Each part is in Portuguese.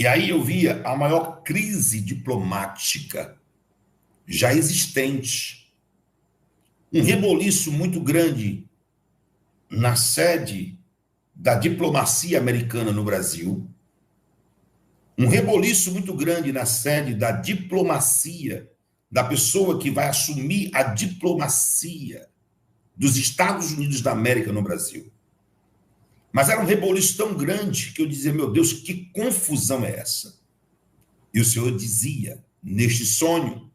E aí eu via a maior crise diplomática já existente. Um reboliço muito grande na sede da diplomacia americana no Brasil. Um reboliço muito grande na sede da diplomacia, da pessoa que vai assumir a diplomacia dos Estados Unidos da América no Brasil. Mas era um reboliço tão grande que eu dizia, meu Deus, que confusão é essa? E o Senhor dizia, neste sonho,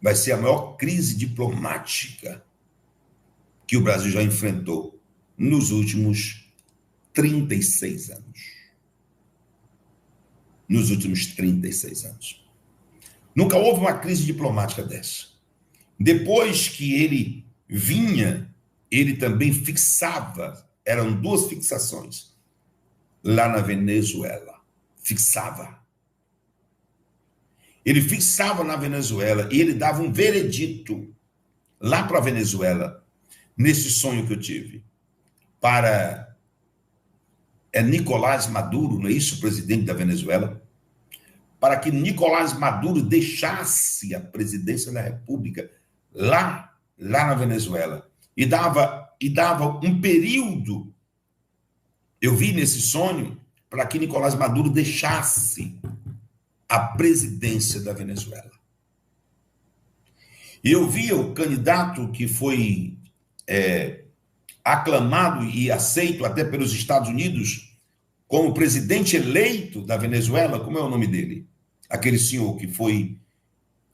vai ser a maior crise diplomática que o Brasil já enfrentou nos últimos 36 anos. Nos últimos 36 anos. Nunca houve uma crise diplomática dessa. Depois que ele vinha, ele também fixava, eram duas fixações, lá na Venezuela. Fixava. Ele fixava na Venezuela e ele dava um veredito lá para a Venezuela, nesse sonho que eu tive, para Nicolás Maduro, não é isso, o presidente da Venezuela? Para que Nicolás Maduro deixasse a presidência da República lá na Venezuela. E dava um período, eu vi nesse sonho, para que Nicolás Maduro deixasse a presidência da Venezuela. E eu via o candidato que foi aclamado e aceito até pelos Estados Unidos como presidente eleito da Venezuela. Como é o nome dele? Aquele senhor que foi,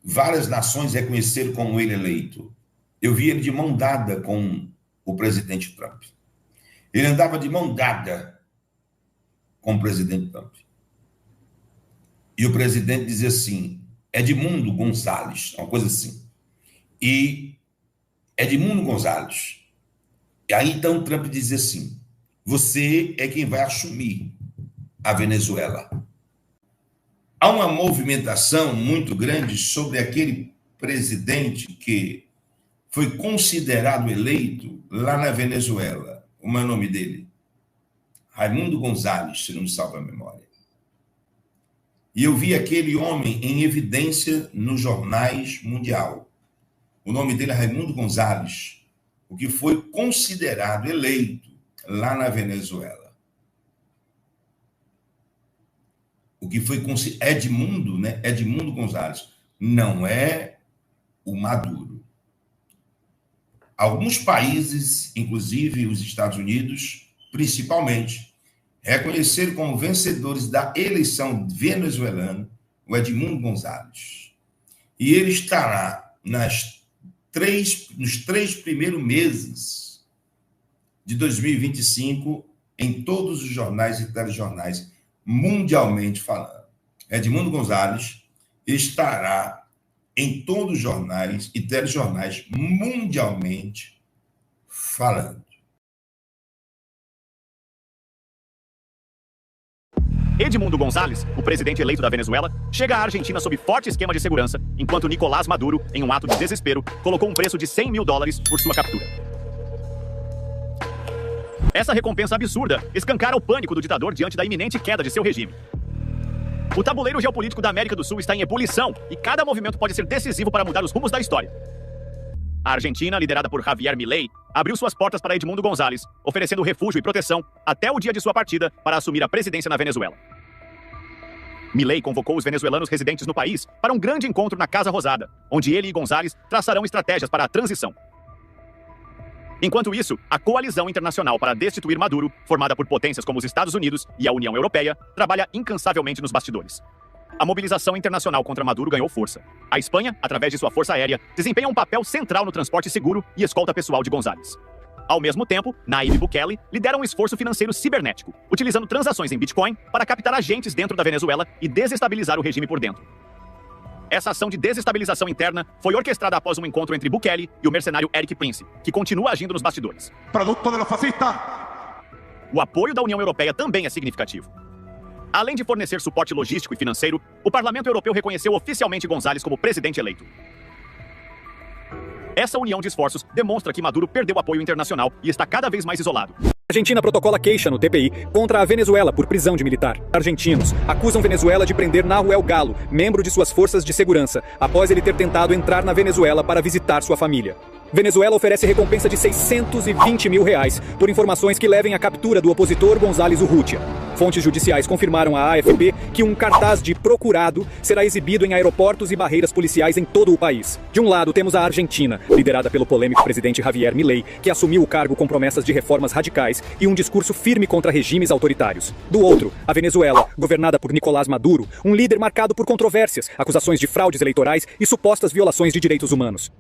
várias nações reconheceram como ele eleito. Eu vi ele de mão dada com o presidente Trump. Ele andava de mão dada com o presidente Trump. E o presidente dizia assim, Edmundo Gonzalez, uma coisa assim. E Edmundo Gonzalez. E aí então Trump dizia assim, você é quem vai assumir a Venezuela. Há uma movimentação muito grande sobre aquele presidente que foi considerado eleito lá na Venezuela. Como é o nome dele? Raimundo Gonzalez, se não me salva a memória. E eu vi aquele homem em evidência nos jornais mundial. O nome dele é Raimundo Gonzalez, o que foi considerado eleito lá na Venezuela. O que foi Edmundo, né? Edmundo Gonzalez. Não é o Maduro. Alguns países, inclusive os Estados Unidos, principalmente, reconheceram como vencedores da eleição venezuelana o Edmundo Gonzalez. E ele estará nos 3 primeiros meses de 2025 em todos os jornais e telejornais, mundialmente falando. Edmundo Gonzalez estará em todos os jornais e telejornais mundialmente falando. Edmundo Gonzalez, o presidente eleito da Venezuela, chega à Argentina sob forte esquema de segurança, enquanto Nicolás Maduro, em um ato de desespero, colocou um preço de $100 mil por sua captura. Essa recompensa absurda escancara o pânico do ditador diante da iminente queda de seu regime. O tabuleiro geopolítico da América do Sul está em ebulição e cada movimento pode ser decisivo para mudar os rumos da história. A Argentina, liderada por Javier Milei, abriu suas portas para Edmundo Gonzalez, oferecendo refúgio e proteção até o dia de sua partida para assumir a presidência na Venezuela. Milei convocou os venezuelanos residentes no país para um grande encontro na Casa Rosada, onde ele e Gonzalez traçarão estratégias para a transição. Enquanto isso, a coalizão internacional para destituir Maduro, formada por potências como os Estados Unidos e a União Europeia, trabalha incansavelmente nos bastidores. A mobilização internacional contra Maduro ganhou força. A Espanha, através de sua força aérea, desempenha um papel central no transporte seguro e escolta pessoal de Gonzalez. Ao mesmo tempo, Nayib Bukele lidera um esforço financeiro cibernético, utilizando transações em Bitcoin para captar agentes dentro da Venezuela e desestabilizar o regime por dentro. Essa ação de desestabilização interna foi orquestrada após um encontro entre Bukele e o mercenário Erik Prince, que continua agindo nos bastidores. Produto de los fascistas! O apoio da União Europeia também é significativo. Além de fornecer suporte logístico e financeiro, o Parlamento Europeu reconheceu oficialmente Gonzalez como presidente eleito. Essa união de esforços demonstra que Maduro perdeu apoio internacional e está cada vez mais isolado. A Argentina protocola queixa no TPI contra a Venezuela por prisão de militar. Argentinos acusam Venezuela de prender Nahuel Galo, membro de suas forças de segurança, após ele ter tentado entrar na Venezuela para visitar sua família. Venezuela oferece recompensa de R$620 mil por informações que levem à captura do opositor González Urrutia. Fontes judiciais confirmaram à AFP que um cartaz de procurado será exibido em aeroportos e barreiras policiais em todo o país. De um lado, temos a Argentina, liderada pelo polêmico presidente Javier Milei, que assumiu o cargo com promessas de reformas radicais e um discurso firme contra regimes autoritários. Do outro, a Venezuela, governada por Nicolás Maduro, um líder marcado por controvérsias, acusações de fraudes eleitorais e supostas violações de direitos humanos.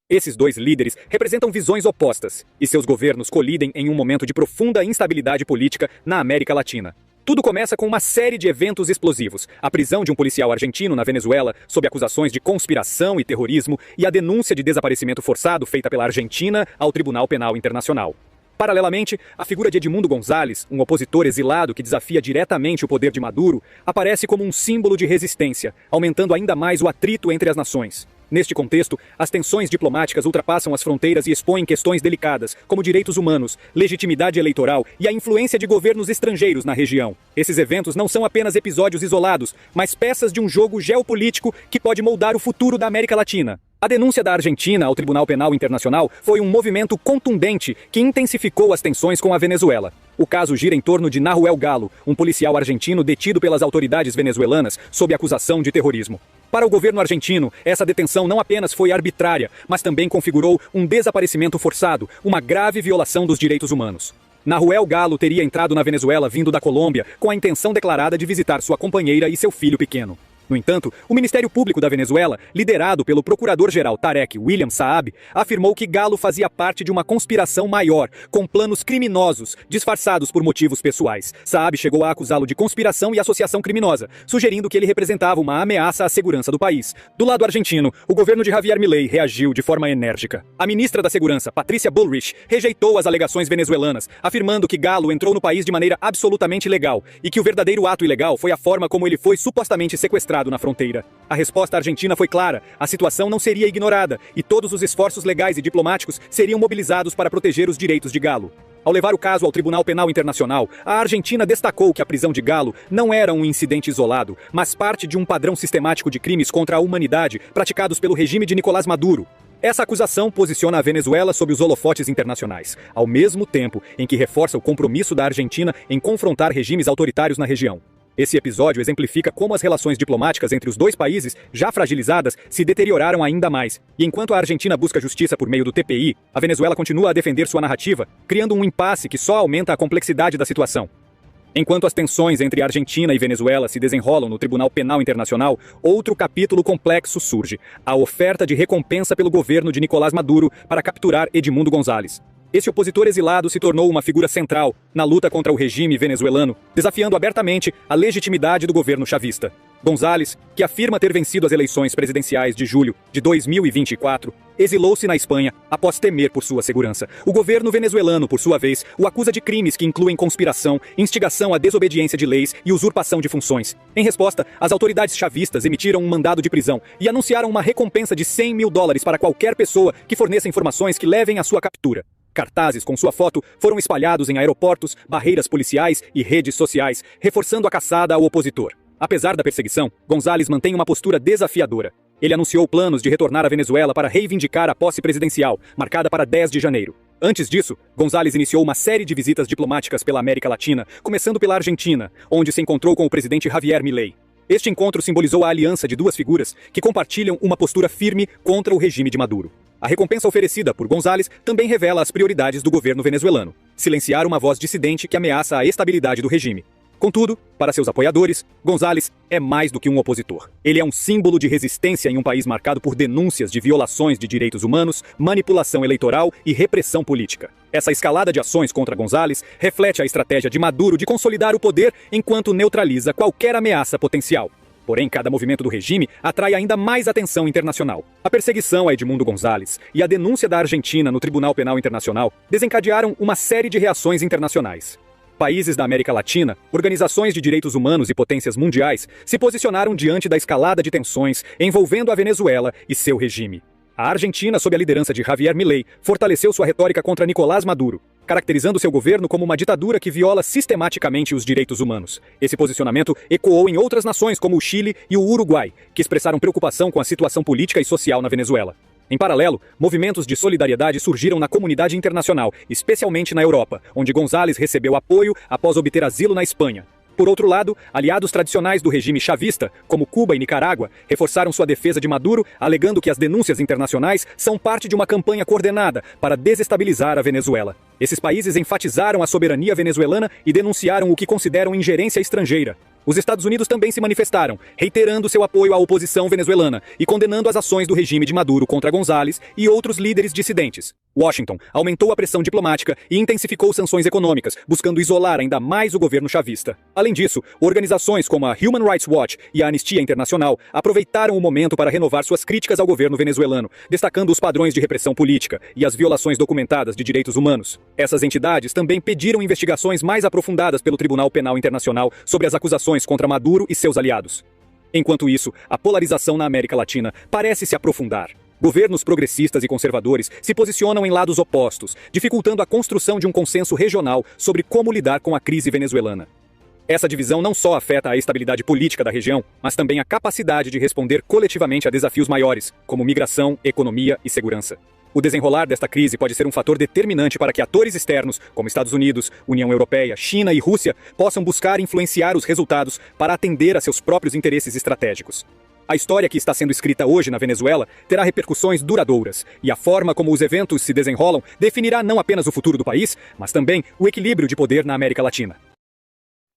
Esses dois líderes representam visões opostas, e seus governos colidem em um momento de profunda instabilidade política na América Latina. Tudo começa com uma série de eventos explosivos: a prisão de um policial argentino na Venezuela sob acusações de conspiração e terrorismo e a denúncia de desaparecimento forçado feita pela Argentina ao Tribunal Penal Internacional. Paralelamente, a figura de Edmundo González, um opositor exilado que desafia diretamente o poder de Maduro, aparece como um símbolo de resistência, aumentando ainda mais o atrito entre as nações. Neste contexto, as tensões diplomáticas ultrapassam as fronteiras e expõem questões delicadas, como direitos humanos, legitimidade eleitoral e a influência de governos estrangeiros na região. Esses eventos não são apenas episódios isolados, mas peças de um jogo geopolítico que pode moldar o futuro da América Latina. A denúncia da Argentina ao Tribunal Penal Internacional foi um movimento contundente que intensificou as tensões com a Venezuela. O caso gira em torno de Nahuel Galo, um policial argentino detido pelas autoridades venezuelanas sob acusação de terrorismo. Para o governo argentino, essa detenção não apenas foi arbitrária, mas também configurou um desaparecimento forçado, uma grave violação dos direitos humanos. Nahuel Galo teria entrado na Venezuela vindo da Colômbia com a intenção declarada de visitar sua companheira e seu filho pequeno. No entanto, o Ministério Público da Venezuela, liderado pelo procurador-geral Tarek William Saab, afirmou que Galo fazia parte de uma conspiração maior, com planos criminosos, disfarçados por motivos pessoais. Saab chegou a acusá-lo de conspiração e associação criminosa, sugerindo que ele representava uma ameaça à segurança do país. Do lado argentino, o governo de Javier Milei reagiu de forma enérgica. A ministra da Segurança, Patricia Bullrich, rejeitou as alegações venezuelanas, afirmando que Galo entrou no país de maneira absolutamente legal e que o verdadeiro ato ilegal foi a forma como ele foi supostamente sequestrado na fronteira. A resposta argentina foi clara: a situação não seria ignorada e todos os esforços legais e diplomáticos seriam mobilizados para proteger os direitos de Galo. Ao levar o caso ao Tribunal Penal Internacional, a Argentina destacou que a prisão de Galo não era um incidente isolado, mas parte de um padrão sistemático de crimes contra a humanidade praticados pelo regime de Nicolás Maduro. Essa acusação posiciona a Venezuela sob os holofotes internacionais, ao mesmo tempo em que reforça o compromisso da Argentina em confrontar regimes autoritários na região. Esse episódio exemplifica como as relações diplomáticas entre os dois países, já fragilizadas, se deterioraram ainda mais. E enquanto a Argentina busca justiça por meio do TPI, a Venezuela continua a defender sua narrativa, criando um impasse que só aumenta a complexidade da situação. Enquanto as tensões entre Argentina e Venezuela se desenrolam no Tribunal Penal Internacional, outro capítulo complexo surge: a oferta de recompensa pelo governo de Nicolás Maduro para capturar Edmundo González. Esse opositor exilado se tornou uma figura central na luta contra o regime venezuelano, desafiando abertamente a legitimidade do governo chavista. González, que afirma ter vencido as eleições presidenciais de julho de 2024, exilou-se na Espanha após temer por sua segurança. O governo venezuelano, por sua vez, o acusa de crimes que incluem conspiração, instigação à desobediência de leis e usurpação de funções. Em resposta, as autoridades chavistas emitiram um mandado de prisão e anunciaram uma recompensa de $100 mil para qualquer pessoa que forneça informações que levem à sua captura. Cartazes com sua foto foram espalhados em aeroportos, barreiras policiais e redes sociais, reforçando a caçada ao opositor. Apesar da perseguição, González mantém uma postura desafiadora. Ele anunciou planos de retornar à Venezuela para reivindicar a posse presidencial, marcada para 10 de janeiro. Antes disso, González iniciou uma série de visitas diplomáticas pela América Latina, começando pela Argentina, onde se encontrou com o presidente Javier Milei. Este encontro simbolizou a aliança de duas figuras que compartilham uma postura firme contra o regime de Maduro. A recompensa oferecida por González também revela as prioridades do governo venezuelano: silenciar uma voz dissidente que ameaça a estabilidade do regime. Contudo, para seus apoiadores, González é mais do que um opositor. Ele é um símbolo de resistência em um país marcado por denúncias de violações de direitos humanos, manipulação eleitoral e repressão política. Essa escalada de ações contra González reflete a estratégia de Maduro de consolidar o poder enquanto neutraliza qualquer ameaça potencial. Porém, cada movimento do regime atrai ainda mais atenção internacional. A perseguição a Edmundo González e a denúncia da Argentina no Tribunal Penal Internacional desencadearam uma série de reações internacionais. Países da América Latina, organizações de direitos humanos e potências mundiais se posicionaram diante da escalada de tensões envolvendo a Venezuela e seu regime. A Argentina, sob a liderança de Javier Milei, fortaleceu sua retórica contra Nicolás Maduro, caracterizando seu governo como uma ditadura que viola sistematicamente os direitos humanos. Esse posicionamento ecoou em outras nações como o Chile e o Uruguai, que expressaram preocupação com a situação política e social na Venezuela. Em paralelo, movimentos de solidariedade surgiram na comunidade internacional, especialmente na Europa, onde González recebeu apoio após obter asilo na Espanha. Por outro lado, aliados tradicionais do regime chavista, como Cuba e Nicarágua, reforçaram sua defesa de Maduro, alegando que as denúncias internacionais são parte de uma campanha coordenada para desestabilizar a Venezuela. Esses países enfatizaram a soberania venezuelana e denunciaram o que consideram ingerência estrangeira. Os Estados Unidos também se manifestaram, reiterando seu apoio à oposição venezuelana e condenando as ações do regime de Maduro contra González e outros líderes dissidentes. Washington aumentou a pressão diplomática e intensificou sanções econômicas, buscando isolar ainda mais o governo chavista. Além disso, organizações como a Human Rights Watch e a Anistia Internacional aproveitaram o momento para renovar suas críticas ao governo venezuelano, destacando os padrões de repressão política e as violações documentadas de direitos humanos. Essas entidades também pediram investigações mais aprofundadas pelo Tribunal Penal Internacional sobre as acusações contra Maduro e seus aliados. Enquanto isso, a polarização na América Latina parece se aprofundar. Governos progressistas e conservadores se posicionam em lados opostos, dificultando a construção de um consenso regional sobre como lidar com a crise venezuelana. Essa divisão não só afeta a estabilidade política da região, mas também a capacidade de responder coletivamente a desafios maiores, como migração, economia e segurança. O desenrolar desta crise pode ser um fator determinante para que atores externos, como Estados Unidos, União Europeia, China e Rússia, possam buscar influenciar os resultados para atender a seus próprios interesses estratégicos. A história que está sendo escrita hoje na Venezuela terá repercussões duradouras, e a forma como os eventos se desenrolam definirá não apenas o futuro do país, mas também o equilíbrio de poder na América Latina.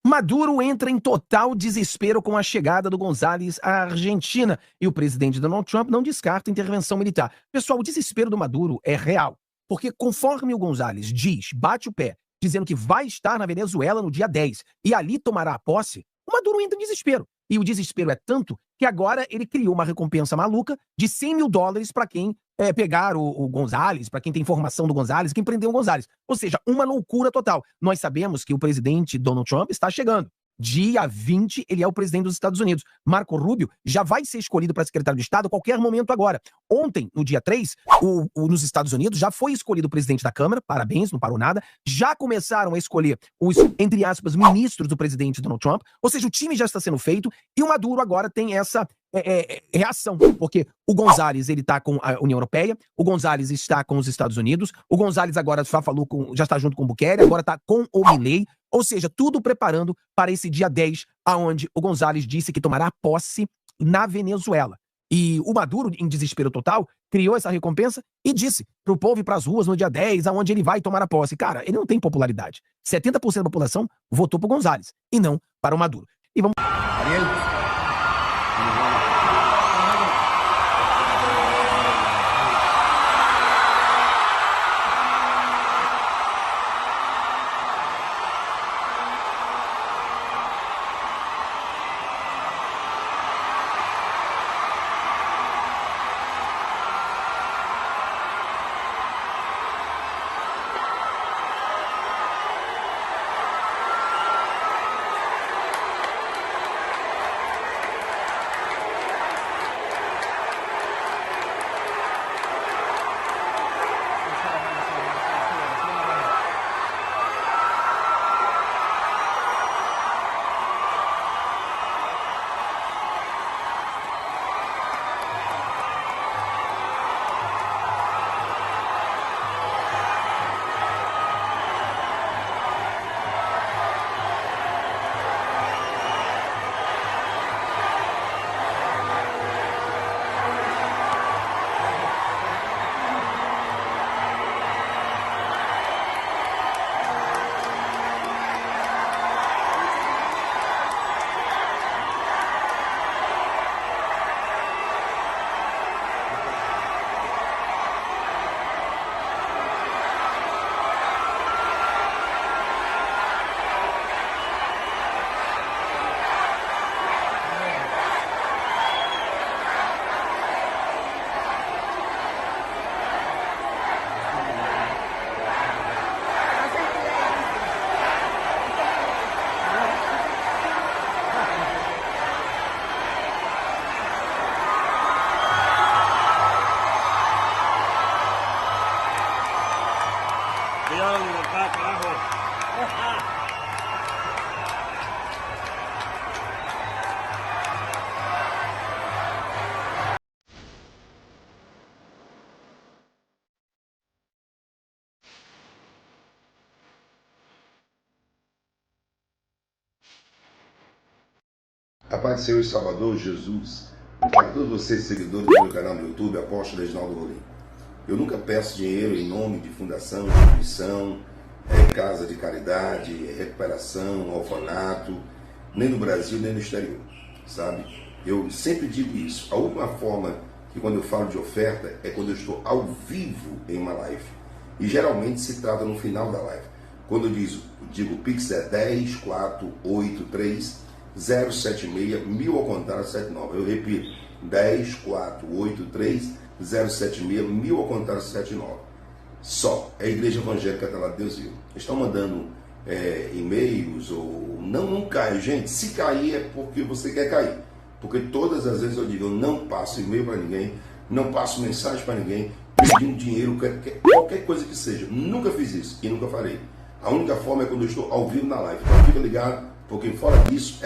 Maduro entra em total desespero com a chegada do González à Argentina e o presidente Donald Trump não descarta intervenção militar. Pessoal, o desespero do Maduro é real, porque conforme o González diz, bate o pé, dizendo que vai estar na Venezuela no dia 10 e ali tomará a posse, o Maduro entra em desespero. E o desespero é tanto que agora ele criou uma recompensa maluca de $100 mil para quem pegar o González, para quem tem informação do González, quem prendeu o González. Ou seja, uma loucura total. Nós sabemos que o presidente Donald Trump está chegando. Dia 20, ele é o presidente dos Estados Unidos. Marco Rubio já vai ser escolhido para secretário de Estado a qualquer momento agora. Ontem, no dia 3, nos Estados Unidos, já foi escolhido o presidente da Câmara, parabéns, não parou nada. Já começaram a escolher os, entre aspas, ministros do presidente Donald Trump. Ou seja, o time já está sendo feito e o Maduro agora tem essa reação, porque o González, ele tá com a União Europeia, o González está com os Estados Unidos, o González agora já está junto com o Bukele, agora está com o Milei, ou seja, tudo preparando para esse dia 10, aonde o González disse que tomará posse na Venezuela. E o Maduro, em desespero total, criou essa recompensa e disse pro povo ir pras ruas no dia 10, aonde ele vai tomar a posse. Cara, ele não tem popularidade. 70% da população votou pro González e não para o Maduro. E vamos... Ariel. A paz do Senhor e Salvador Jesus. Para todos vocês seguidores do meu canal no YouTube, Apóstolo Reginaldo Rolim. Eu nunca peço dinheiro em nome de fundação, instituição, casa de caridade, recuperação, orfanato, nem no Brasil, nem no exterior, sabe? Eu sempre digo isso. A última forma que quando eu falo de oferta é quando eu estou ao vivo em uma live. E geralmente se trata no final da live. Quando eu digo o Pix é 10-483-076-1000 ao contrário 79. Eu repito, 10-483-076-1000 ao contrário 79. Só. É a Igreja Evangélica da Deus Vivo. Estão mandando e-mails ou... Não cai, gente. Se cair é porque você quer cair. Porque todas as vezes eu digo, eu não passo e-mail para ninguém, não passo mensagem para ninguém, pedindo dinheiro, qualquer coisa que seja. Nunca fiz isso e nunca farei. A única forma é quando eu estou ao vivo na live. Então fica ligado, porque fora disso é